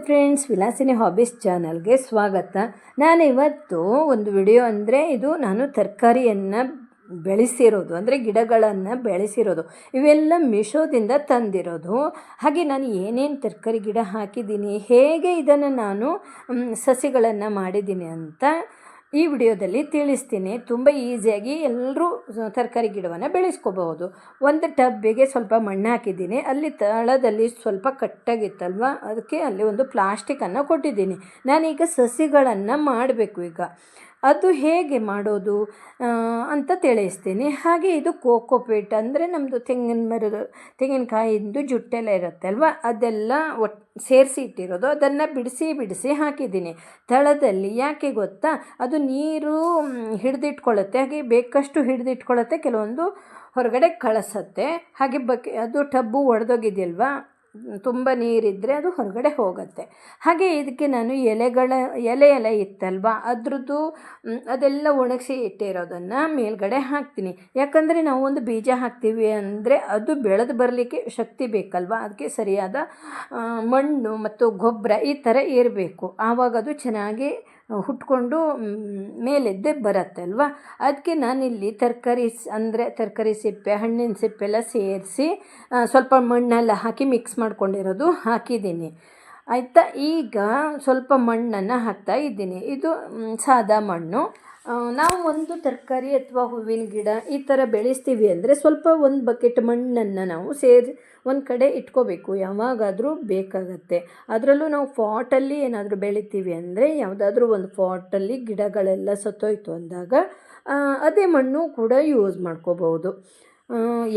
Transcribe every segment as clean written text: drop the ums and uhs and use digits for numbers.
Friends, Vilasini hobbies ಚಾನಲ್ಗೆ ಸ್ವಾಗತ. ನಾನು ಇವತ್ತು ಒಂದು ವಿಡಿಯೋ ಅಂದರೆ ಇದು ನಾನು ತರಕಾರಿಯನ್ನು ಬೆಳೆಸಿರೋದು, ಅಂದರೆ ಗಿಡಗಳನ್ನು ಬೆಳೆಸಿರೋದು. ಇವೆಲ್ಲ ಮೀಶೋದಿಂದ ತಂದಿರೋದು. ಹಾಗೆ ನಾನು ಏನೇನು ತರಕಾರಿ ಗಿಡ ಹಾಕಿದ್ದೀನಿ, ಹೇಗೆ ಇದನ್ನು ನಾನು ಸಸಿಗಳನ್ನು ಮಾಡಿದ್ದೀನಿ ಅಂತ ಈ ವಿಡಿಯೋದಲ್ಲಿ ತಿಳಿಸ್ತೀನಿ. ತುಂಬ ಈಸಿಯಾಗಿ ಎಲ್ಲರೂ ತರಕಾರಿ ಗಿಡವನ್ನು ಬೆಳೆಸ್ಕೋಬಹುದು. ಒಂದು ಟಬ್ಬಿಗೆ ಸ್ವಲ್ಪ ಮಣ್ಣು ಹಾಕಿದ್ದೀನಿ. ಅಲ್ಲಿ ತಳದಲ್ಲಿ ಸ್ವಲ್ಪ ಕಟ್ಟಾಗಿತ್ತಲ್ವ, ಅದಕ್ಕೆ ಅಲ್ಲಿ ಒಂದು ಪ್ಲಾಸ್ಟಿಕನ್ನು ಕೊಟ್ಟಿದ್ದೀನಿ. ನಾನೀಗ ಸಸಿಗಳನ್ನು ಮಾಡಬೇಕು. ಈಗ ಅದು ಹೇಗೆ ಮಾಡೋದು ಅಂತ ತಿಳಿಸ್ತೀನಿ. ಹಾಗೆ ಇದು ಕೋಕೋಪೀಟ್ ಅಂದರೆ ನಮ್ಮದು ತೆಂಗಿನಕಾಯಿಂದು ಜುಟ್ಟೆಲ್ಲ ಇರುತ್ತೆ ಅಲ್ವ, ಅದೆಲ್ಲ ಸೇರಿಸಿ ಇಟ್ಟಿರೋದು. ಅದನ್ನು ಬಿಡಿಸಿ ಹಾಕಿದ್ದೀನಿ ತಳದಲ್ಲಿ. ಯಾಕೆ ಗೊತ್ತಾ, ಅದು ನೀರು ಹಿಡಿದಿಟ್ಕೊಳ್ಳುತ್ತೆ. ಹಾಗೆ ಬೇಕಷ್ಟು ಹಿಡಿದಿಟ್ಕೊಳ್ಳುತ್ತೆ, ಕೆಲವೊಂದು ಹೊರಗಡೆ ಕಳಿಸತ್ತೆ. ಹಾಗೆ ಅದು ಟಬ್ಬು ಒಡೆದೋಗಿದೆಯಲ್ವ, ತುಂಬ ನೀರಿದ್ದರೆ ಅದು ಹೊರಗಡೆ ಹೋಗುತ್ತೆ. ಹಾಗೆ ಇದಕ್ಕೆ ನಾನು ಎಲೆ ಇತ್ತಲ್ವ, ಅದ್ರದ್ದು ಅದೆಲ್ಲ ಒಣಗಿಸಿ ಇಟ್ಟಿರೋದನ್ನು ಮೇಲ್ಗಡೆ ಹಾಕ್ತೀನಿ. ಯಾಕಂದರೆ ನಾವು ಒಂದು ಬೀಜ ಹಾಕ್ತೀವಿ ಅಂದರೆ ಅದು ಬೆಳೆದು ಬರಲಿಕ್ಕೆ ಶಕ್ತಿ ಬೇಕಲ್ವ, ಅದಕ್ಕೆ ಸರಿಯಾದ ಮಣ್ಣು ಮತ್ತು ಗೊಬ್ಬರ ಈ ಥರ ಇರಬೇಕು. ಆವಾಗ ಅದು ಚೆನ್ನಾಗಿ ಹುಟ್ಕೊಂಡು ಮೇಲೆದ್ದೆ ಬರುತ್ತೆ ಅಲ್ವ. ಅದಕ್ಕೆ ನಾನಿಲ್ಲಿ ತರಕಾರಿ ಸಿಪ್ಪೆ, ಹಣ್ಣಿನ ಸಿಪ್ಪೆಲ್ಲ ಸೇರಿಸಿ ಸ್ವಲ್ಪ ಮಣ್ಣೆಲ್ಲ ಹಾಕಿ ಮಿಕ್ಸ್ ಮಾಡ್ಕೊಂಡಿರೋದು ಹಾಕಿದ್ದೀನಿ. ಆಯಿತಾ. ಈಗ ಸ್ವಲ್ಪ ಮಣ್ಣನ್ನು ಹಾಕ್ತಾ ಇದ್ದೀನಿ. ಇದು ಸಾದಾ ಮಣ್ಣು. ನಾವು ಒಂದು ತರಕಾರಿ ಅಥವಾ ಹೂವಿನ ಗಿಡ ಈ ಥರ ಬೆಳೆಸ್ತೀವಿ ಅಂದರೆ ಸ್ವಲ್ಪ ಒಂದು ಬಕೆಟ್ ಮಣ್ಣನ್ನು ನಾವು ಒಂದು ಕಡೆ ಇಟ್ಕೋಬೇಕು. ಯಾವಾಗಾದರೂ ಬೇಕಾಗತ್ತೆ. ಅದರಲ್ಲೂ ನಾವು ಪಾಟಲ್ಲಿ ಏನಾದರೂ ಬೆಳಿತೀವಿ ಅಂದರೆ, ಯಾವುದಾದ್ರೂ ಒಂದು ಪಾಟಲ್ಲಿ ಗಿಡಗಳೆಲ್ಲ ಸತ್ತೋಯ್ತು ಅಂದಾಗ ಅದೇ ಮಣ್ಣು ಕೂಡ ಯೂಸ್ ಮಾಡ್ಕೋಬಹುದು.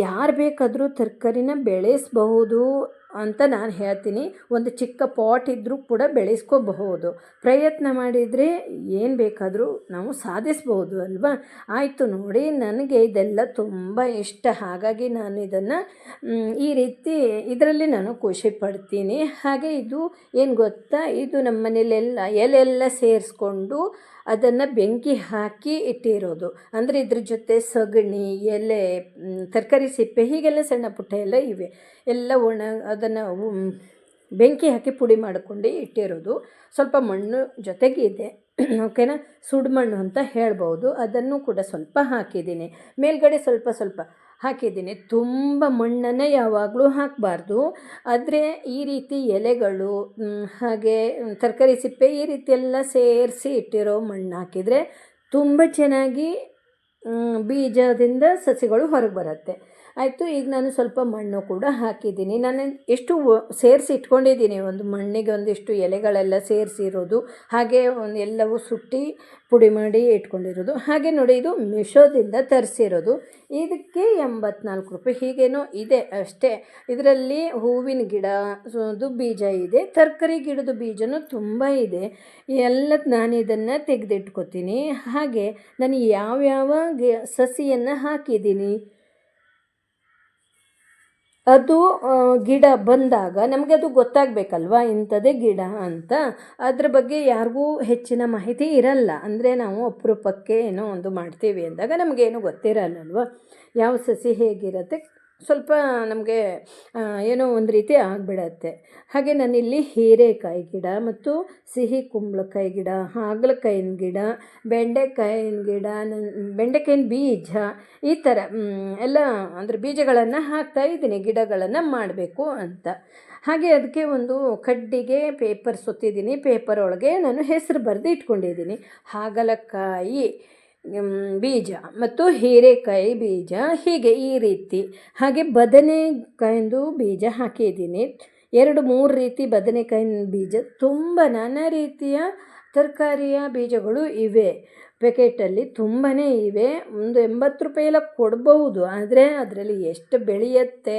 ಯಾರು ಬೇಕಾದರೂ ತರಕಾರಿನ ಬೆಳೆಸಬಹುದು ಅಂತ ನಾನು ಹೇಳ್ತೀನಿ. ಒಂದು ಚಿಕ್ಕ ಪಾಟ್ ಇದ್ದರೂ ಕೂಡ ಬೆಳೆಸ್ಕೋಬಹುದು. ಪ್ರಯತ್ನ ಮಾಡಿದರೆ ಏನು ಬೇಕಾದರೂ ನಾವು ಸಾಧಿಸ್ಬೋದು ಅಲ್ವಾ. ಆಯಿತು ನೋಡಿ, ನನಗೆ ಇದೆಲ್ಲ ತುಂಬ ಇಷ್ಟ. ಹಾಗಾಗಿ ನಾನು ಇದನ್ನು ಈ ರೀತಿ ಇದರಲ್ಲಿ ನಾನು ಖುಷಿ ಪಡ್ತೀನಿ. ಹಾಗೆ ಇದು ಏನು ಗೊತ್ತಾ, ಇದು ನಮ್ಮ ಮನೇಲೆಲ್ಲ ಎಲೆಲ್ಲ ಸೇರಿಸ್ಕೊಂಡು ಅದನ್ನು ಬೆಂಕಿ ಹಾಕಿ ಇಟ್ಟಿರೋದು. ಅಂದರೆ ಇದ್ರ ಜೊತೆ ಸಗಣಿ, ಎಲೆ, ತರಕಾರಿ ಸಿಪ್ಪೆ ಹೀಗೆಲ್ಲ ಸಣ್ಣ ಪುಟ್ಟ ಎಲ್ಲ ಇವೆ. ಎಲ್ಲ ಅದನ್ನು ಬೆಂಕಿ ಹಾಕಿ ಪುಡಿ ಮಾಡಿಕೊಂಡು ಇಟ್ಟಿರೋದು. ಸ್ವಲ್ಪ ಮಣ್ಣು ಜೊತೆಗೆ ಇದೆ, ಓಕೆನಾ. ಸುಡು ಮಣ್ಣು ಅಂತ ಹೇಳ್ಬೋದು. ಅದನ್ನು ಕೂಡ ಸ್ವಲ್ಪ ಹಾಕಿದ್ದೀನಿ. ಮೇಲ್ಗಡೆ ಸ್ವಲ್ಪ ಹಾಕಿದ್ದೀನಿ. ತುಂಬ ಮಣ್ಣನ್ನು ಯಾವಾಗಲೂ ಹಾಕಬಾರ್ದು. ಆದರೆ ಈ ರೀತಿ ಎಲೆಗಳು ಹಾಗೆ ತರಕಾರಿ ಸಿಪ್ಪೆ ಈ ರೀತಿ ಎಲ್ಲ ಸೇರಿಸಿ ಇಟ್ಟಿರೋ ಮಣ್ಣು ಹಾಕಿದರೆ ತುಂಬ ಚೆನ್ನಾಗಿ ಬೀಜದಿಂದ ಸಸಿಗಳು ಹೊರಗೆ ಬರುತ್ತೆ. ಆಯಿತು. ಈಗ ನಾನು ಸ್ವಲ್ಪ ಮಣ್ಣು ಕೂಡ ಹಾಕಿದ್ದೀನಿ. ನಾನು ಎಷ್ಟು ಸೇರಿಸಿ ಇಟ್ಕೊಂಡಿದ್ದೀನಿ, ಒಂದು ಮಣ್ಣಿಗೆ ಒಂದಿಷ್ಟು ಎಲೆಗಳೆಲ್ಲ ಸೇರಿಸಿರೋದು, ಹಾಗೆ ಎಲ್ಲವೂ ಸುಟ್ಟಿ ಪುಡಿ ಮಾಡಿ ಇಟ್ಕೊಂಡಿರೋದು. ಹಾಗೆ ನೋಡಿ, ಇದು ಮೀಶೋದಿಂದ ತರಿಸಿರೋದು. ಇದಕ್ಕೆ 84 ರೂಪಾಯಿ ಹೀಗೇನೋ ಇದೆ ಅಷ್ಟೇ. ಇದರಲ್ಲಿ ಹೂವಿನ ಗಿಡದು ಬೀಜ ಇದೆ, ತರಕಾರಿ ಗಿಡದ ಬೀಜನೂ ತುಂಬ ಇದೆ. ಎಲ್ಲ ನಾನು ಇದನ್ನು ತೆಗೆದಿಟ್ಕೊತೀನಿ. ಹಾಗೆ ನಾನು ಯಾವ್ಯಾವ ಸಸಿಯನ್ನು ಹಾಕಿದ್ದೀನಿ ಅದು ಗಿಡ ಬಂದಾಗ ನಮಗೆ ಅದು ಗೊತ್ತಾಗಬೇಕಲ್ವ, ಇಂಥದ್ದೇ ಗಿಡ ಅಂತ. ಅದ್ರ ಬಗ್ಗೆ ಯಾರಿಗೂ ಹೆಚ್ಚಿನ ಮಾಹಿತಿ ಇರಲ್ಲ. ಅಂದರೆ ನಾವು ಅಪರೂಪಕ್ಕೆ ಏನೋ ಒಂದು ಮಾಡ್ತೀವಿ ಅಂದಾಗ ನಮಗೇನು ಗೊತ್ತಿರಲ್ಲಲ್ವ, ಯಾವ ಸಸಿ ಹೇಗಿರುತ್ತೆ, ಸ್ವಲ್ಪ ನಮಗೆ ಏನೋ ಒಂದು ರೀತಿ ಆಗಿಬಿಡತ್ತೆ. ಹಾಗೆ ನಾನಿಲ್ಲಿ ಹೀರೆಕಾಯಿ ಗಿಡ ಮತ್ತು ಸಿಹಿ ಕುಂಬಳಕಾಯಿ ಗಿಡ, ಹಾಗಲಕಾಯಿನ ಗಿಡ, ಬೆಂಡೆಕಾಯಿನ ಗಿಡ, ಬೆಂಡೆಕಾಯಿನ ಬೀಜ ಈ ಥರ ಎಲ್ಲ ಅಂದರೆ ಬೀಜಗಳನ್ನು ಹಾಕ್ತಾ ಇದ್ದೀನಿ, ಗಿಡಗಳನ್ನು ಮಾಡಬೇಕು ಅಂತ. ಹಾಗೆ ಅದಕ್ಕೆ ಒಂದು ಕಡ್ಡಿಗೆ ಪೇಪರ್ ಸುತ್ತಿದ್ದೀನಿ. ಪೇಪರ್ ಒಳಗೆ ನಾನು ಹೆಸರು ಬರೆದು ಇಟ್ಕೊಂಡಿದ್ದೀನಿ. ಹಾಗಲಕಾಯಿ ಬೀಜ ಮತ್ತು ಹೀರೆಕಾಯಿ ಬೀಜ, ಹೀಗೆ ಈ ರೀತಿ. ಹಾಗೆ ಬದನೆಕಾಯಿಂದು ಬೀಜ ಹಾಕಿದ್ದೀನಿ. 2-3 ರೀತಿ ಬದನೆಕಾಯಿನ ಬೀಜ. ತುಂಬ ನಾನಾ ರೀತಿಯ ತರಕಾರಿಯ ಬೀಜಗಳು ಇವೆ ಪ್ಯಾಕೆಟಲ್ಲಿ, ತುಂಬಾ ಇವೆ. ಒಂದು 80 ರೂಪಾಯಿ ಎಲ್ಲ ಕೊಡ್ಬೋದು. ಆದರೆ ಅದರಲ್ಲಿ ಎಷ್ಟು ಬೆಳೆಯುತ್ತೆ,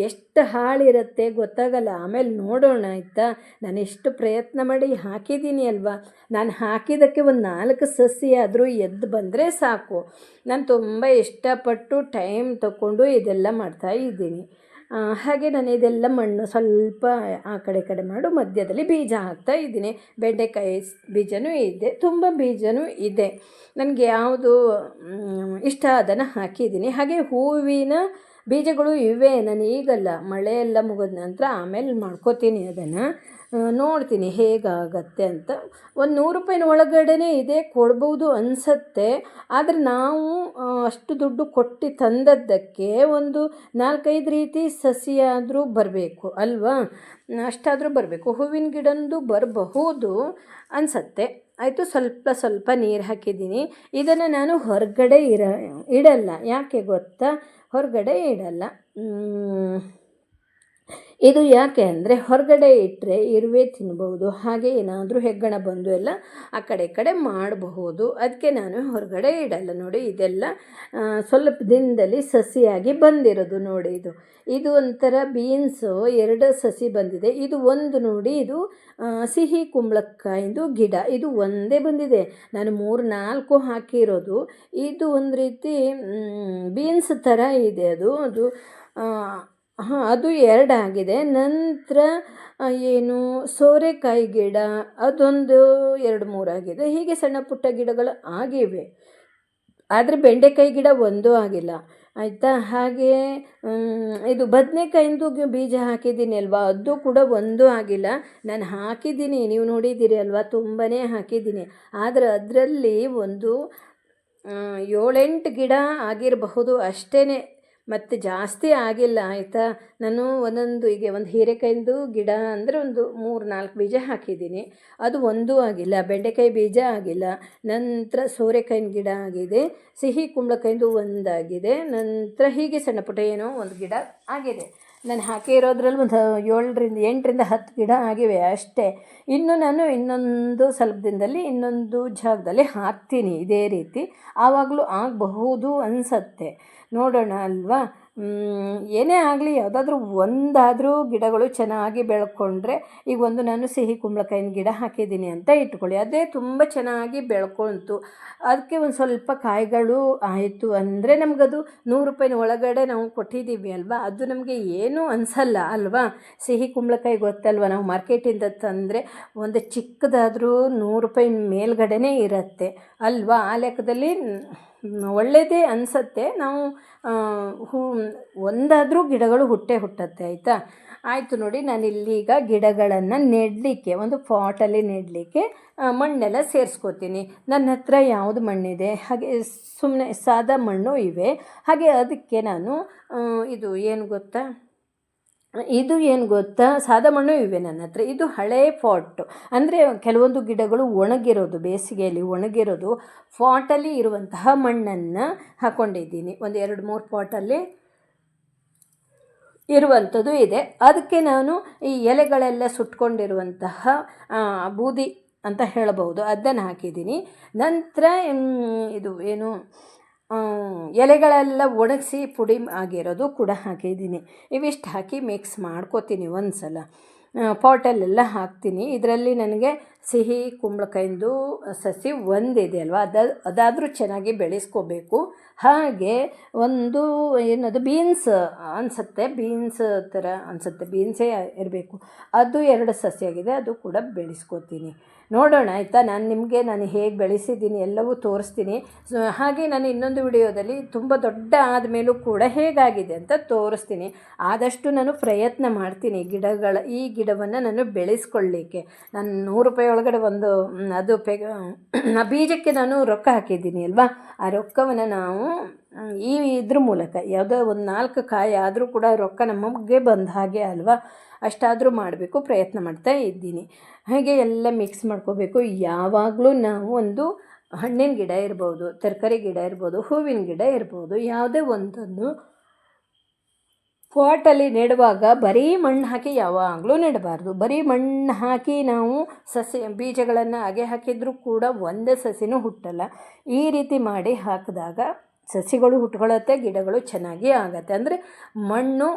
ಎಷ್ಟು ಹಾಳಿರುತ್ತೆ ಗೊತ್ತಾಗಲ್ಲ. ಆಮೇಲೆ ನೋಡೋಣ, ಆಯಿತಾ. ನಾನು ಎಷ್ಟು ಪ್ರಯತ್ನ ಮಾಡಿ ಹಾಕಿದ್ದೀನಿ ಅಲ್ವಾ. ನಾನು ಹಾಕಿದ್ದಕ್ಕೆ ಒಂದು 4 ಸಸಿ ಆದರೂ ಎದ್ದು ಬಂದರೆ ಸಾಕು. ನಾನು ತುಂಬ ಇಷ್ಟಪಟ್ಟು ಟೈಮ್ ತಗೊಂಡು ಇದೆಲ್ಲ ಮಾಡ್ತಾಯಿದ್ದೀನಿ. ಹಾಗೆ ನಾನು ಇದೆಲ್ಲ ಮಣ್ಣು ಸ್ವಲ್ಪ ಆ ಕಡೆ ಮಾಡು ಮಧ್ಯದಲ್ಲಿ ಬೀಜ ಹಾಕ್ತಾ ಇದ್ದೀನಿ. ಬೆಂಡೆಕಾಯಿ ಬೀಜನೂ ಇದೆ, ತುಂಬ ಬೀಜನೂ ಇದೆ. ನನಗೆ ಯಾವುದು ಇಷ್ಟ ಅದನ್ನು ಹಾಕಿದ್ದೀನಿ. ಹಾಗೆ ಹೂವಿನ ಬೀಜಗಳು ಇವೆ. ನಾನು ಈಗಲ್ಲ, ಮಳೆ ಎಲ್ಲ ಮುಗಿದ ನಂತರ ಆಮೇಲೆ ಮಾಡ್ಕೋತೀನಿ ಅದನ್ನು. ನೋಡ್ತೀನಿ ಹೇಗಾಗತ್ತೆ ಅಂತ. ಒಂದು 100 ರೂಪಾಯಿನ ಒಳಗಡೆ ಇದೆ ಕೊಡ್ಬೋದು ಅನಿಸತ್ತೆ. ಆದರೆ ನಾವು ಅಷ್ಟು ದುಡ್ಡು ಕೊಟ್ಟು ತಂದದ್ದಕ್ಕೆ ಒಂದು 4-5 ರೀತಿ ಸಸಿಯಾದರೂ ಬರಬೇಕು ಅಲ್ವಾ, ಅಷ್ಟಾದರೂ ಬರಬೇಕು. ಹೂವಿನ ಗಿಡಂದು ಬರಬಹುದು ಅನಿಸತ್ತೆ. ಆಯಿತು, ಸ್ವಲ್ಪ ಸ್ವಲ್ಪ ನೀರು ಹಾಕಿದ್ದೀನಿ. ಇದನ್ನು ನಾನು ಹೊರಗಡೆ ಇಡಲ್ಲ. ಯಾಕೆ ಗೊತ್ತಾ, ಹೊರಗಡೆ ಇಡಲ್ಲ. ಇದು ಯಾಕೆ ಅಂದರೆ ಹೊರಗಡೆ ಇಟ್ಟರೆ ಇರುವೆ ತಿನ್ಬೋದು, ಹಾಗೆ ಏನಾದರೂ ಹೆಗ್ಗಣ ಬಂದು ಎಲ್ಲ ಆ ಕಡೆ ಈ ಕಡೆ ಮಾಡಬಹುದು. ಅದಕ್ಕೆ ನಾನು ಹೊರಗಡೆ ಇಡಲ್ಲ. ನೋಡಿ, ಇದೆಲ್ಲ ಸ್ವಲ್ಪ ದಿನದಲ್ಲಿ ಸಸಿಯಾಗಿ ಬಂದಿರೋದು. ನೋಡಿ, ಇದು ಒಂಥರ ಬೀನ್ಸು 2 ಸಸಿ ಬಂದಿದೆ. ಇದು ಒಂದು ನೋಡಿ, ಇದು ಸಿಹಿ ಕುಂಬಳಕಾಯಿಂದು ಗಿಡ. ಇದು ಒಂದೇ ಬಂದಿದೆ. ನಾನು 3-4 ಹಾಕಿರೋದು. ಇದು ಒಂದು ರೀತಿ ಬೀನ್ಸ್ ಥರ ಇದೆ. ಅದು ಅದು 2 ಆಗಿದೆ. ನಂತರ ಏನು ಸೋರೆಕಾಯಿ ಗಿಡ ಅದೊಂದು 2-3 ಆಗಿದೆ. ಹೀಗೆ ಸಣ್ಣ ಪುಟ್ಟ ಗಿಡಗಳು ಆಗಿವೆ. ಆದರೆ ಬೆಂಡೆಕಾಯಿ ಗಿಡ ಒಂದೂ ಆಗಿಲ್ಲ, ಆಯಿತಾ. ಹಾಗೆ ಇದು ಬದನೆಕಾಯಿಂದು ಬೀಜ ಹಾಕಿದ್ದೀನಿ ಅಲ್ವಾ, ಅದು ಕೂಡ ಒಂದೂ ಆಗಿಲ್ಲ. ನಾನು ಹಾಕಿದ್ದೀನಿ, ನೀವು ನೋಡಿದ್ದೀರಿ ಅಲ್ವಾ, ತುಂಬಾ ಹಾಕಿದ್ದೀನಿ. ಆದರೆ ಅದರಲ್ಲಿ ಒಂದು 7-8 ಗಿಡ ಆಗಿರಬಹುದು ಅಷ್ಟೇ, ಮತ್ತು ಜಾಸ್ತಿ ಆಗಿಲ್ಲ, ಆಯಿತಾ. ನಾನು ಒಂದೊಂದು ಈಗ ಒಂದು ಹೀರೆಕಾಯಿಂದು ಗಿಡ ಅಂದರೆ ಒಂದು 3-4 ಬೀಜ ಹಾಕಿದ್ದೀನಿ, ಅದು ಒಂದೂ ಆಗಿಲ್ಲ. ಬೆಂಡೆಕಾಯಿ ಬೀಜ ಆಗಿಲ್ಲ. ನಂತರ ಸೋರೆಕಾಯಿನ ಗಿಡ ಆಗಿದೆ, ಸಿಹಿ ಕುಂಬಳಕಾಯಿಂದು ಒಂದಾಗಿದೆ. ನಂತರ ಹೀಗೆ ಸಣ್ಣ ಪುಟ್ಟ ಏನೋ ಒಂದು ಗಿಡ ಆಗಿದೆ. ನಾನು ಹಾಕಿರೋದ್ರಲ್ಲಿ ಒಂದು 7-8 ಗಿಡ ಆಗಿವೆ ಅಷ್ಟೇ. ಇನ್ನು ನಾನು ಇನ್ನೊಂದು ಸ್ವಲ್ಪ ದಿನದಲ್ಲಿ ಇನ್ನೊಂದು ಜಾಗದಲ್ಲಿ ಹಾಕ್ತೀನಿ ಇದೇ ರೀತಿ. ಆವಾಗಲೂ ಆಗಬಹುದು ಅನಿಸತ್ತೆ, ನೋಡೋಣ ಅಲ್ವಾ. ಏನೇ ಆಗಲಿ, ಯಾವುದಾದ್ರೂ ಒಂದಾದರೂ ಗಿಡಗಳು ಚೆನ್ನಾಗಿ ಬೆಳ್ಕೊಂಡ್ರೆ, ಈಗ ಒಂದು ನಾನು ಸಿಹಿ ಕುಂಬಳಕಾಯಿನ ಗಿಡ ಹಾಕಿದ್ದೀನಿ ಅಂತ ಇಟ್ಕೊಳ್ಳಿ, ಅದೇ ತುಂಬ ಚೆನ್ನಾಗಿ ಬೆಳ್ಕೊಳ್ತು. ಅದಕ್ಕೆ ಒಂದು ಸ್ವಲ್ಪ ಕಾಯಿಗಳು ಆಯಿತು ಅಂದರೆ ನಮಗದು 100 ರೂಪಾಯಿನ ಒಳಗಡೆ ನಾವು ಕೊಟ್ಟಿದ್ದೀವಿ ಅಲ್ವಾ, ಅದು ನಮಗೆ ಏನೂ ಅನಿಸಲ್ಲ ಅಲ್ವಾ. ಸಿಹಿ ಕುಂಬಳಕಾಯಿ ಗೊತ್ತಲ್ವ, ನಾವು ಮಾರ್ಕೆಟಿಂದ ತಂದರೆ ಒಂದು ಚಿಕ್ಕದಾದರೂ 100 ರೂಪಾಯಿ ಮೇಲ್ಗಡೆನೇ ಇರುತ್ತೆ ಅಲ್ವಾ. ಆ ಲೆಕ್ಕದಲ್ಲಿ ಒಳ್ಳೆಯದೇ ಅನಿಸತ್ತೆ. ನಾವು ಒಂದಾದರೂ ಗಿಡಗಳು ಹುಟ್ಟುತ್ತೆ, ಆಯಿತಾ. ಆಯಿತು ನೋಡಿ, ನಾನಿಲ್ಲೀಗ ಗಿಡಗಳನ್ನು ನೆಡಲಿಕ್ಕೆ ಒಂದು ಪಾಟಲ್ಲಿ ನೆಡಲಿಕ್ಕೆ ಮಣ್ಣೆಲ್ಲ ಸೇರಿಸ್ಕೋತೀನಿ. ನನ್ನ ಹತ್ರ ಯಾವುದು ಮಣ್ಣಿದೆ, ಹಾಗೆ ಸುಮ್ಮನೆ ಸಾದಾ ಮಣ್ಣು ಇವೆ. ಹಾಗೆ ಅದಕ್ಕೆ ನಾನು ಇದು ಏನು ಗೊತ್ತಾ, ಸಾದಾ ಮಣ್ಣು ಇವೆ ನನ್ನ ಹತ್ರ. ಇದು ಹಳೇ ಪಾಟು, ಅಂದರೆ ಕೆಲವೊಂದು ಗಿಡಗಳು ಒಣಗಿರೋದು, ಬೇಸಿಗೆಯಲ್ಲಿ ಒಣಗಿರೋದು. ಪಾಟಲ್ಲಿ ಇರುವಂತಹ ಮಣ್ಣನ್ನು ಹಾಕ್ಕೊಂಡಿದ್ದೀನಿ. ಒಂದು 2-3 ಪಾಟಲ್ಲಿ ಇರುವಂಥದ್ದು ಇದೆ. ಅದಕ್ಕೆ ನಾನು ಈ ಎಲೆಗಳೆಲ್ಲ ಸುಟ್ಕೊಂಡಿರುವಂತಹ ಬೂದಿ ಅಂತ ಹೇಳಬಹುದು, ಅದನ್ನು ಹಾಕಿದ್ದೀನಿ. ನಂತರ ಇದು ಏನು ಎಲೆಗಳೆಲ್ಲ ಒಣಗಿಸಿ ಪುಡಿ ಆಗಿರೋದು ಕೂಡ ಹಾಕಿದ್ದೀನಿ. ಇವಿಷ್ಟು ಹಾಕಿ ಮಿಕ್ಸ್ ಮಾಡ್ಕೋತೀನಿ ಒಂದು ಸಲ. ಪಾಟಲ್ಲೆಲ್ಲ ಹಾಕ್ತೀನಿ. ಇದರಲ್ಲಿ ನನಗೆ ಸಿಹಿ ಕುಂಬಳಕಾಯಿಂದು ಸಸಿ ಒಂದಿದೆ ಅಲ್ವಾ, ಅದಾದರೂ ಚೆನ್ನಾಗಿ ಬೆಳೆಸ್ಕೋಬೇಕು. ಹಾಗೆ ಒಂದು ಏನದು ಬೀನ್ಸ್ ಅನಿಸುತ್ತೆ, ಬೀನ್ಸ್ ಥರ ಅನಿಸುತ್ತೆ, ಬೀನ್ಸೇ ಇರಬೇಕು, ಅದು 2 ಸಸಿಯಾಗಿದೆ, ಅದು ಕೂಡ ಬೆಳೆಸ್ಕೋತೀನಿ. ನೋಡೋಣ ಆಯಿತಾ. ನಾನು ಹೇಗೆ ಬೆಳೆಸಿದ್ದೀನಿ ಎಲ್ಲವೂ ತೋರಿಸ್ತೀನಿ. ಹಾಗೆ ನಾನು ಇನ್ನೊಂದು ವಿಡಿಯೋದಲ್ಲಿ ತುಂಬ ದೊಡ್ಡ ಆದಮೇಲೂ ಕೂಡ ಹೇಗಾಗಿದೆ ಅಂತ ತೋರಿಸ್ತೀನಿ. ಆದಷ್ಟು ನಾನು ಪ್ರಯತ್ನ ಮಾಡ್ತೀನಿ ಈ ಗಿಡವನ್ನು ನಾನು ಬೆಳೆಸ್ಕೊಳ್ಳಿಕ್ಕೆ. ನಾನು 100 ರೂಪಾಯಿ ಒಳಗಡೆ ಒಂದು ಅದು ಆ ಬೀಜಕ್ಕೆ ನಾನು ರೊಕ್ಕ ಹಾಕಿದ್ದೀನಿ ಅಲ್ವಾ, ಆ ರೊಕ್ಕವನ್ನು ನಾವು ಇದ್ರ ಮೂಲಕ ಯಾವುದೋ ಒಂದು 4 ಕಾಯಿ ಆದರೂ ಕೂಡ ರೊಕ್ಕ ನಮಗೆ ಬಂದ ಹಾಗೆ ಅಲ್ವಾ, ಅಷ್ಟಾದರೂ ಮಾಡಬೇಕು, ಪ್ರಯತ್ನ ಮಾಡ್ತಾ ಇದ್ದೀನಿ. ಹಾಗೆ ಎಲ್ಲ ಮಿಕ್ಸ್ ಮಾಡ್ಕೋಬೇಕು. ಯಾವಾಗಲೂ ನಾವು ಒಂದು ಹಣ್ಣಿನ ಗಿಡ ಇರ್ಬೋದು, ತರಕಾರಿ ಗಿಡ ಇರ್ಬೋದು, ಹೂವಿನ ಗಿಡ ಇರ್ಬೋದು, ಯಾವುದೇ ಒಂದನ್ನು ಪಾಟಲ್ಲಿ ನೆಡುವಾಗ ಬರೀ ಮಣ್ಣು ಹಾಕಿ ಯಾವಾಗಲೂ ನೆಡಬಾರ್ದು. ಬರೀ ಮಣ್ಣು ಹಾಕಿ ನಾವು ಬೀಜಗಳನ್ನು ಹಾಗೆ ಹಾಕಿದರೂ ಕೂಡ ಒಂದೇ ಸಸಿನೂ ಹುಟ್ಟಲ್ಲ. ಈ ರೀತಿ ಮಾಡಿ ಹಾಕಿದಾಗ ಸಸಿಗಳು ಹುಟ್ಕೊಳ್ಳುತ್ತೆ, ಗಿಡಗಳು ಚೆನ್ನಾಗಿ ಆಗುತ್ತೆ. ಅಂದರೆ ಮಣ್ಣು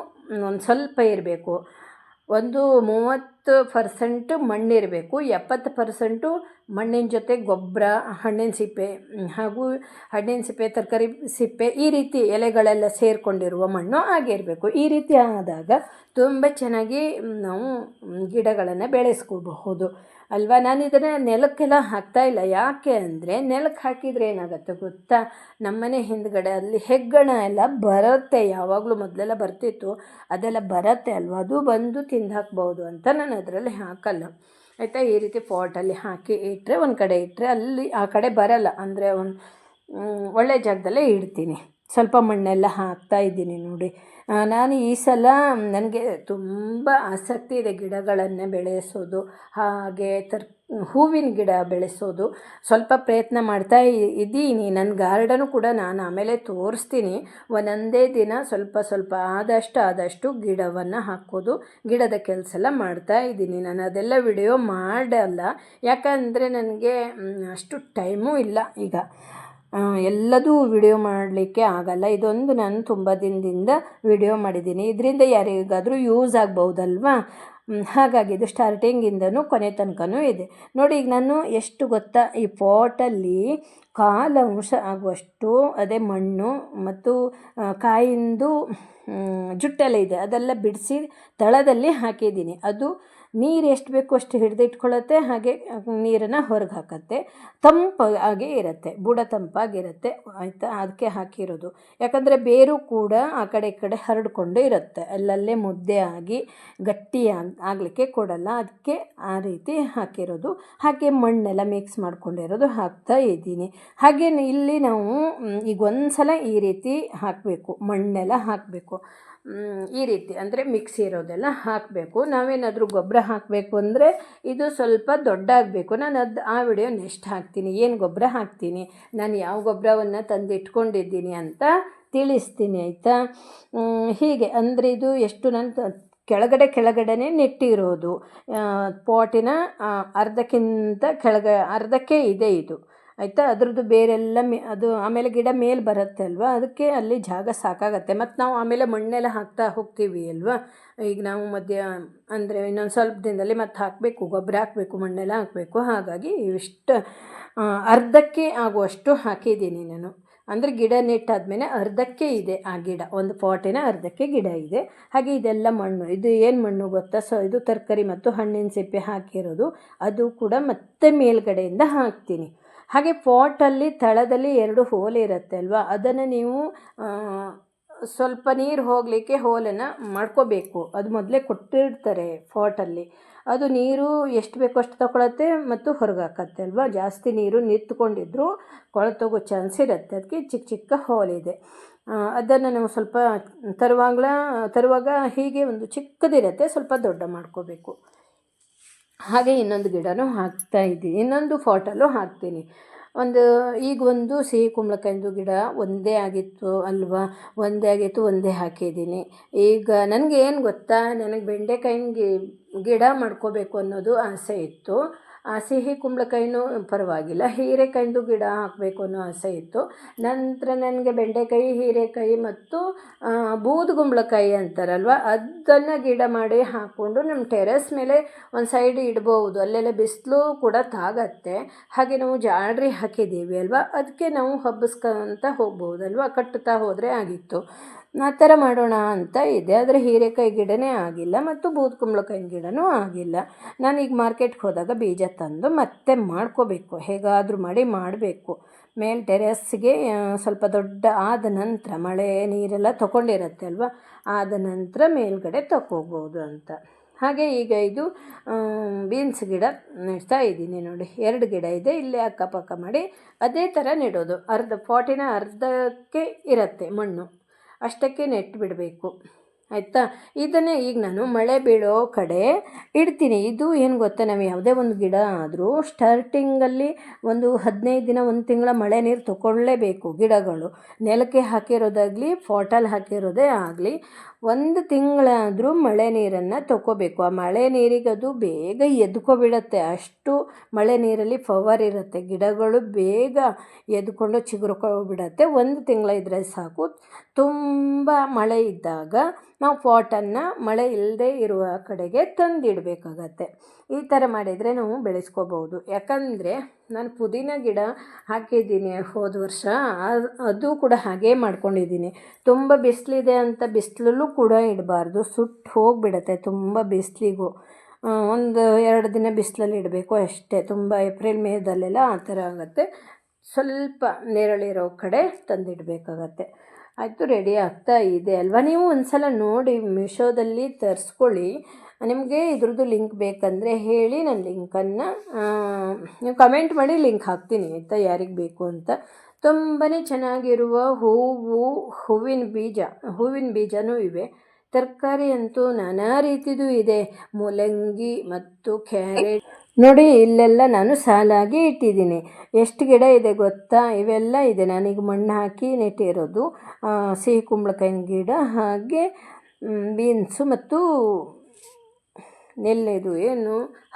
ಒಂದು ಸ್ವಲ್ಪ ಇರಬೇಕು. ಒಂದು 30% ಮಣ್ಣಿರಬೇಕು, 70% ಮಣ್ಣಿನ ಜೊತೆ ಗೊಬ್ಬರ, ಹಣ್ಣಿನ ಸಿಪ್ಪೆ ಹಾಗೂ ಹಣ್ಣಿನ ಸಿಪ್ಪೆ, ತರಕಾರಿ ಸಿಪ್ಪೆ, ಈ ರೀತಿ ಎಲೆಗಳೆಲ್ಲ ಸೇರಿಕೊಂಡಿರುವ ಮಣ್ಣು ಆಗಿರಬೇಕು. ಈ ರೀತಿ ಆದಾಗ ತುಂಬ ಚೆನ್ನಾಗಿ ನಾವು ಗಿಡಗಳನ್ನು ಬೆಳೆಸ್ಕೋಬಹುದು. ಅಲ್ವಾ. ನಾನು ಇದನ್ನು ನೆಲಕ್ಕೆಲ್ಲ ಹಾಕ್ತಾಯಿಲ್ಲ. ಯಾಕೆ ಅಂದರೆ ನೆಲಕ್ಕೆ ಹಾಕಿದರೆ ಏನಾಗುತ್ತೆ ಗೊತ್ತಾ, ನಮ್ಮನೆ ಹಿಂದ್ಗಡೆ ಅಲ್ಲಿ ಹೆಗ್ಗಣ ಎಲ್ಲ ಬರುತ್ತೆ. ಯಾವಾಗಲೂ ಮೊದಲೆಲ್ಲ ಬರ್ತಿತ್ತು, ಅದೆಲ್ಲ ಬರುತ್ತೆ ಅಲ್ವಾ, ಅದು ಬಂದು ತಿಂದು ಹಾಕ್ಬೋದು ಅಂತ ನಾನು ಅದರಲ್ಲಿ ಹಾಕಲ್ಲ. ಆಯಿತಾ. ಈ ರೀತಿ ಪಾಟಲ್ಲಿ ಹಾಕಿ ಇಟ್ಟರೆ, ಒಂದು ಕಡೆ ಇಟ್ಟರೆ ಅಲ್ಲಿ ಆ ಕಡೆ ಬರಲ್ಲ, ಅಂದರೆ ಒಂದು ಒಳ್ಳೆ ಜಾಗದಲ್ಲೇ ಇಡ್ತೀನಿ. ಸ್ವಲ್ಪ ಮಣ್ಣೆಲ್ಲ ಹಾಕ್ತಾಯಿದ್ದೀನಿ ನೋಡಿ. ನಾನು ಈ ಸಲ ನನಗೆ ತುಂಬ ಆಸಕ್ತಿ ಇದೆ ಗಿಡಗಳನ್ನು ಬೆಳೆಸೋದು, ಹಾಗೆ ಹೂವಿನ ಗಿಡ ಬೆಳೆಸೋದು. ಸ್ವಲ್ಪ ಪ್ರಯತ್ನ ಮಾಡ್ತಾ ಇದ್ದೀನಿ. ನನ್ನ ಗಾರ್ಡನು ಕೂಡ ನಾನು ಆಮೇಲೆ ತೋರಿಸ್ತೀನಿ. ಒಂದೊಂದೇ ದಿನ ಸ್ವಲ್ಪ ಸ್ವಲ್ಪ ಆದಷ್ಟು ಗಿಡವನ್ನು ಹಾಕೋದು, ಗಿಡದ ಕೆಲಸ ಎಲ್ಲ ಮಾಡ್ತಾ ಇದ್ದೀನಿ. ನಾನು ಅದೆಲ್ಲ ವಿಡಿಯೋ ಮಾಡಲ್ಲ, ಯಾಕಂದರೆ ನನಗೆ ಅಷ್ಟು ಟೈಮೂ ಇಲ್ಲ ಈಗ. ಎಲ್ಲದೂ ವಿಡಿಯೋ ಮಾಡಲಿಕ್ಕೆ ಆಗಲ್ಲ. ಇದೊಂದು ನಾನು ತುಂಬ ದಿನದಿಂದ ವಿಡಿಯೋ ಮಾಡಿದ್ದೀನಿ. ಇದರಿಂದ ಯಾರಿಗಾದರೂ ಯೂಸ್ ಆಗ್ಬೋದಲ್ವಾ. ಹಾಗಾಗಿ ಇದು ಸ್ಟಾರ್ಟಿಂಗಿಂದನೂ ಕೊನೆ ತನಕನೂ ಇದೆ ನೋಡಿ. ಈಗ ನಾನು ಎಷ್ಟು ಗೊತ್ತಾ, ಈ ಪಾಟಲ್ಲಿ 1/4 ಅಂಶ ಆಗುವಷ್ಟು ಅದೇ ಮಣ್ಣು ಮತ್ತು ಕಾಯಿಂದು ಜುಟ್ಟೆಲ್ಲ ಇದೆ, ಅದೆಲ್ಲ ಬಿಡಿಸಿ ತಳದಲ್ಲಿ ಹಾಕಿದ್ದೀನಿ. ಅದು ನೀರು ಎಷ್ಟು ಬೇಕು ಅಷ್ಟು ಹಿಡಿದಿಟ್ಕೊಳ್ಳುತ್ತೆ, ಹಾಗೆ ನೀರನ್ನು ಹೊರಗೆ ಹಾಕತ್ತೆ, ತಂಪಾಗಿ ಇರುತ್ತೆ, ಬುಡ ತಂಪಾಗಿರುತ್ತೆ. ಆಯಿತಾ. ಅದಕ್ಕೆ ಹಾಕಿರೋದು. ಯಾಕಂದರೆ ಬೇರು ಕೂಡ ಆ ಕಡೆ ಈ ಕಡೆ ಹರಡ್ಕೊಂಡು ಇರುತ್ತೆ, ಅಲ್ಲಲ್ಲೇ ಮುದ್ದೆ ಆಗಿ ಗಟ್ಟಿ ಆಗಲಿಕ್ಕೆ ಕೊಡಲ್ಲ. ಅದಕ್ಕೆ ಆ ರೀತಿ ಹಾಕಿರೋದು. ಹಾಗೆ ಮಣ್ಣೆಲ್ಲ ಮಿಕ್ಸ್ ಮಾಡ್ಕೊಂಡಿರೋದು ಹಾಕ್ತಾ ಇದ್ದೀನಿ. ಹಾಗೆ ಇಲ್ಲಿ ನಾವು ಈಗ ಒಂದು ಸಲ ಈ ರೀತಿ ಹಾಕಬೇಕು, ಮಣ್ಣೆಲ್ಲ ಹಾಕಬೇಕು. ಈ ರೀತಿ ಅಂದರೆ ಮಿಕ್ಸ್ ಇರೋದೆಲ್ಲ ಹಾಕಬೇಕು. ನಾವೇನಾದರೂ ಗೊಬ್ಬರ ಹಾಕಬೇಕು ಅಂದರೆ ಇದು ಸ್ವಲ್ಪ ದೊಡ್ಡ ಆಗಬೇಕು. ನಾನು ಆ ವಿಡಿಯೋ ನೆಕ್ಸ್ಟ್ ಹಾಕ್ತೀನಿ, ಏನು ಗೊಬ್ಬರ ಹಾಕ್ತೀನಿ, ನಾನು ಯಾವ ಗೊಬ್ಬರವನ್ನು ತಂದು ಇಟ್ಕೊಂಡಿದ್ದೀನಿ ಅಂತ ತಿಳಿಸ್ತೀನಿ. ಆಯಿತಾ. ಹೀಗೆ ಅಂದರೆ ಇದು ಎಷ್ಟು ನಾನು ಕೆಳಗಡೆನೇ ನೆಟ್ಟಿರೋದು, ಪಾಟಿನ ಅರ್ಧಕ್ಕಿಂತ ಅರ್ಧಕ್ಕೆ ಇದೆ ಇದು. ಆಯಿತಾ. ಅದ್ರದ್ದು ಬೇರೆಲ್ಲ ಅದು ಆಮೇಲೆ ಗಿಡ ಮೇಲೆ ಬರುತ್ತೆ ಅಲ್ವಾ, ಅದಕ್ಕೆ ಅಲ್ಲಿ ಜಾಗ ಸಾಕಾಗತ್ತೆ. ಮತ್ತು ನಾವು ಆಮೇಲೆ ಮಣ್ಣೆಲ್ಲ ಹಾಕ್ತಾ ಹೋಗ್ತೀವಿ ಅಲ್ವಾ. ಈಗ ನಾವು ಅಂದರೆ ಇನ್ನೊಂದು ಸ್ವಲ್ಪ ದಿನದಲ್ಲಿ ಮತ್ತೆ ಹಾಕಬೇಕು, ಗೊಬ್ಬರ ಹಾಕಬೇಕು, ಮಣ್ಣೆಲ್ಲ ಹಾಕಬೇಕು. ಹಾಗಾಗಿ ಇಷ್ಟು ಅರ್ಧಕ್ಕೆ ಆಗುವಷ್ಟು ಹಾಕಿದ್ದೀನಿ ನಾನು. ಅಂದರೆ ಗಿಡ ನೆಟ್ಟಾದ್ಮೇಲೆ ಅರ್ಧಕ್ಕೆ ಇದೆ ಆ ಗಿಡ, ಒಂದು ಪಾಟಿನ ಅರ್ಧಕ್ಕೆ ಗಿಡ ಇದೆ. ಹಾಗೆ ಇದೆಲ್ಲ ಮಣ್ಣು, ಇದು ಏನು ಮಣ್ಣು ಗೊತ್ತಾ, ಇದು ತರಕಾರಿ ಮತ್ತು ಹಣ್ಣಿನ ಸಿಪ್ಪೆ ಹಾಕಿರೋದು. ಅದು ಕೂಡ ಮತ್ತೆ ಮೇಲ್ಗಡೆಯಿಂದ ಹಾಕ್ತೀನಿ. ಹಾಗೆ ಪಾಟಲ್ಲಿ ತಳದಲ್ಲಿ 2 ಹೋಲ್ ಇರುತ್ತೆ ಅಲ್ವಾ, ಅದನ್ನು ನೀವು ಸ್ವಲ್ಪ ನೀರು ಹೋಗಲಿಕ್ಕೆ ಹೋಲನ್ನು ಮಾಡ್ಕೋಬೇಕು. ಅದು ಮೊದಲೇ ಕೊಟ್ಟಿರ್ತಾರೆ ಪಾಟಲ್ಲಿ. ಅದು ನೀರು ಎಷ್ಟು ಬೇಕೋ ಅಷ್ಟು ತಗೊಳತ್ತೆ ಮತ್ತು ಹೊರಗೆ ಹಾಕತ್ತೆ ಅಲ್ವಾ. ಜಾಸ್ತಿ ನೀರು ನಿಂತ್ಕೊಂಡಿದ್ರು ಕೊಳತೋಗೋ ಚಾನ್ಸ್ ಇರುತ್ತೆ. ಅದಕ್ಕೆ ಚಿಕ್ಕ ಚಿಕ್ಕ ಹೋಲ್ ಇದೆ. ಅದನ್ನು ನಾವು ಸ್ವಲ್ಪ ತರುವಾಗ ಹೀಗೆ ಒಂದು ಚಿಕ್ಕದಿರುತ್ತೆ, ಸ್ವಲ್ಪ ದೊಡ್ಡ ಮಾಡ್ಕೋಬೇಕು. ಹಾಗೆ ಇನ್ನೊಂದು ಗಿಡನೂ ಹಾಕ್ತಾಯಿದ್ದೀನಿ, ಇನ್ನೊಂದು ಪಾಟಲ್ಲೂ ಹಾಕ್ತೀನಿ. ಈಗ ಒಂದು ಸಿಹಿ ಕುಂಬಳಕಾಯಿದು ಗಿಡ ಒಂದೇ ಆಗಿತ್ತು ಅಲ್ವಾ, ಒಂದೇ ಹಾಕಿದ್ದೀನಿ. ಈಗ ನನಗೆ ಏನು ಗೊತ್ತಾ, ನನಗೆ ಬೆಂಡೆಕಾಯಿನ ಗಿಡ ಮಾಡ್ಕೋಬೇಕು ಅನ್ನೋದು ಆಸೆ ಇತ್ತು. ಸಿಹಿ ಕುಂಬಳಕಾಯಿನೂ ಪರವಾಗಿಲ್ಲ, ಹೀರೆಕಾಯಿದು ಗಿಡ ಹಾಕಬೇಕು ಅನ್ನೋ ಆಸೆ ಇತ್ತು. ನಂತರ ನನಗೆ ಬೆಂಡೆಕಾಯಿ, ಹೀರೆಕಾಯಿ ಮತ್ತು ಬೂದುಗುಂಬಳಕಾಯಿ ಅಂತಾರಲ್ವ, ಅದನ್ನು ಗಿಡ ಮಾಡಿ ಹಾಕ್ಕೊಂಡು ನಮ್ಮ ಟೆರೆಸ್ ಮೇಲೆ ಒಂದು ಸೈಡ್ ಇಡ್ಬೋದು. ಅಲ್ಲೆಲ್ಲ ಬಿಸಿಲು ಕೂಡ ತಾಗತ್ತೆ. ಹಾಗೆ ನಾವು ಜಾಲರಿ ಹಾಕಿದ್ದೀವಿ ಅಲ್ವಾ, ಅದಕ್ಕೆ ನಾವು ಹಬ್ಬಿಸ್ಕೊಂತ ಹೋಗ್ಬೋದಲ್ವ, ಕಟ್ಟುತ್ತಾ ಹೋದರೆ ಆಗಿತ್ತು. ಆ ಥರ ಮಾಡೋಣ ಅಂತ ಇದೆ. ಆದರೆ ಹೀರೆಕಾಯಿ ಗಿಡನೇ ಆಗಿಲ್ಲ ಮತ್ತು ಬೂದುಗುಂಬಳಕಾಯಿ ಗಿಡನೂ ಆಗಿಲ್ಲ. ನಾನೀಗ ಮಾರ್ಕೆಟ್ಗೆ ಹೋದಾಗ ಬೀಜ ತಂದು ಮತ್ತೆ ಮಾಡ್ಕೋಬೇಕು, ಹೇಗಾದರೂ ಮಾಡಬೇಕು. ಮೇಲೆ ಟೆರೆಸ್ಗೆ ಸ್ವಲ್ಪ ದೊಡ್ಡ ಆದ ನಂತರ, ಮಳೆ ನೀರೆಲ್ಲ ತೊಗೊಂಡಿರತ್ತೆ ಅಲ್ವ, ಆದ ನಂತರ ಮೇಲ್ಗಡೆ ತಗೋಬೋದು ಅಂತ. ಹಾಗೆ ಈಗ ಇದು ಬೀನ್ಸ್ ಗಿಡ ನೆಡ್ತಾ ಇದ್ದೀನಿ ನೋಡಿ. 2 ಗಿಡ ಇದೆ, ಇಲ್ಲೇ ಅಕ್ಕಪಕ್ಕ ಮಾಡಿ ಅದೇ ಥರ ನೆಡೋದು. ಪಾಟಿನ ಅರ್ಧಕ್ಕೆ ಇರುತ್ತೆ ಮಣ್ಣು, ಅಷ್ಟಕ್ಕೆ ನೆಟ್ಟು ಬಿಡಬೇಕು. ಆಯಿತಾ. ಇದನ್ನೇ ಈಗ ನಾನು ಮಳೆ ಬೀಳೋ ಕಡೆ ಇಡ್ತೀನಿ. ಇದು ಏನು ಗೊತ್ತಾ, ನಾವು ಯಾವುದೇ ಒಂದು ಗಿಡ ಆದರೂ ಸ್ಟಾರ್ಟಿಂಗಲ್ಲಿ ಒಂದು 15 ದಿನ, 1 ತಿಂಗಳ ಮಳೆ ನೀರು ತಗೊಳ್ಳೇಬೇಕು. ಗಿಡಗಳು ನೆಲಕ್ಕೆ ಹಾಕಿರೋದಾಗಲಿ ಪಾಟಲ್ಲಿ ಹಾಕಿರೋದೇ ಆಗಲಿ 1 ತಿಂಗಳಾದರೂ ಮಳೆ ನೀರನ್ನು ತಗೋಬೇಕು. ಆ ಮಳೆ ನೀರಿಗೆ ಅದು ಬೇಗ ಎದ್ಕೊಬಿಡತ್ತೆ, ಅಷ್ಟು ಮಳೆ ನೀರಲ್ಲಿ ಪವರ್ ಇರುತ್ತೆ. ಗಿಡಗಳು ಬೇಗ ಎದ್ಕೊಂಡು ಚಿಗುರ್ಕೊಬಿಡತ್ತೆ. 1 ತಿಂಗಳ ಇದ್ದರೆ ಸಾಕು. ತುಂಬ ಮಳೆ ಇದ್ದಾಗ ನಾವು ಪಾಟನ್ನು ಮಳೆ ಇಲ್ಲದೆ ಇರುವ ಕಡೆಗೆ ತಂದಿಡಬೇಕಾಗತ್ತೆ. ಈ ಥರ ಮಾಡಿದರೆ ನಾವು ಬೆಳೆಸ್ಕೋಬೋದು. ಯಾಕಂದರೆ ನಾನು ಪುದೀನ ಗಿಡ ಹಾಕಿದ್ದೀನಿ ಹೋದ ವರ್ಷ, ಅದು ಕೂಡ ಹಾಗೇ ಮಾಡ್ಕೊಂಡಿದ್ದೀನಿ. ತುಂಬ ಬಿಸಿಲಿದೆ ಅಂತ ಬಿಸಿಲಲ್ಲೂ ಕೂಡ ಇಡಬಾರ್ದು, ಸುಟ್ಟು ಹೋಗಿಬಿಡತ್ತೆ ತುಂಬ ಬಿಸಿಲಿಗೂ. ಒಂದು 2 ದಿನ ಬಿಸಿಲಲ್ಲಿ ಇಡಬೇಕು ಅಷ್ಟೇ. ತುಂಬ ಏಪ್ರಿಲ್ ಮೇದಲ್ಲೆಲ್ಲ ಆ ಥರ ಆಗುತ್ತೆ. ಸ್ವಲ್ಪ ನೆರಳಿರೋ ಕಡೆ ತಂದಿಡಬೇಕಾಗತ್ತೆ. ಆಯಿತು, ರೆಡಿ ಆಗ್ತಾ ಇದೆ ಅಲ್ವಾ. ನೀವು ಒಂದು ಸಲ ನೋಡಿ ಮೀಶೋದಲ್ಲಿ ತರಿಸ್ಕೊಳ್ಳಿ. ನಿಮಗೆ ಇದ್ರದ್ದು ಲಿಂಕ್ ಬೇಕಂದರೆ ಹೇಳಿ, ನಾನು ಲಿಂಕನ್ನು ನೀವು ಕಮೆಂಟ್ ಮಾಡಿ, ಲಿಂಕ್ ಹಾಕ್ತೀನಿ ಆಯಿತಾ, ಯಾರಿಗೆ ಬೇಕು ಅಂತ. ತುಂಬಾ ಚೆನ್ನಾಗಿರುವ ಹೂವಿನ ಬೀಜನೂ ಇವೆ. ತರಕಾರಿ ಅಂತೂ ನಾನಾ ರೀತಿಯದು ಇದೆ. ಮೂಲಂಗಿ ಮತ್ತು ಕ್ಯಾರೆಟ್ ನೋಡಿ, ಇಲ್ಲೆಲ್ಲ ನಾನು ಸಾಲಾಗಿ ಇಟ್ಟಿದ್ದೀನಿ. ಎಷ್ಟು ಗಿಡ ಇದೆ ಗೊತ್ತಾ? ಇವೆಲ್ಲ ಇದೆ, ನಾನೀಗ ಮಣ್ಣು ಹಾಕಿ ನೆಟ್ಟಿರೋದು. ಸಿಹಿ ಕುಂಬಳಕಾಯಿನ ಗಿಡ, ಹಾಗೆ ಬೀನ್ಸು ಮತ್ತು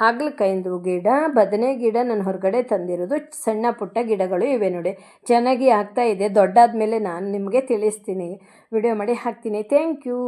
ಹಾಗಲಕಾಯಿಂದು ಗಿಡ, ಬದನೆ ಗಿಡ ನಾನು ಹೊರಗಡೆ ತಂದಿರೋದು. ಸಣ್ಣ ಪುಟ್ಟ ಗಿಡಗಳು ಇವೆ ನೋಡಿ. ಚೆನ್ನಾಗಿ ಆಗ್ತಾ ಇದೆ. ದೊಡ್ಡಾದ ಮೇಲೆ ನಾನು ನಿಮಗೆ ತಿಳಿಸ್ತೀನಿ, ವಿಡಿಯೋ ಮಾಡಿ ಹಾಕ್ತೀನಿ. Thank you.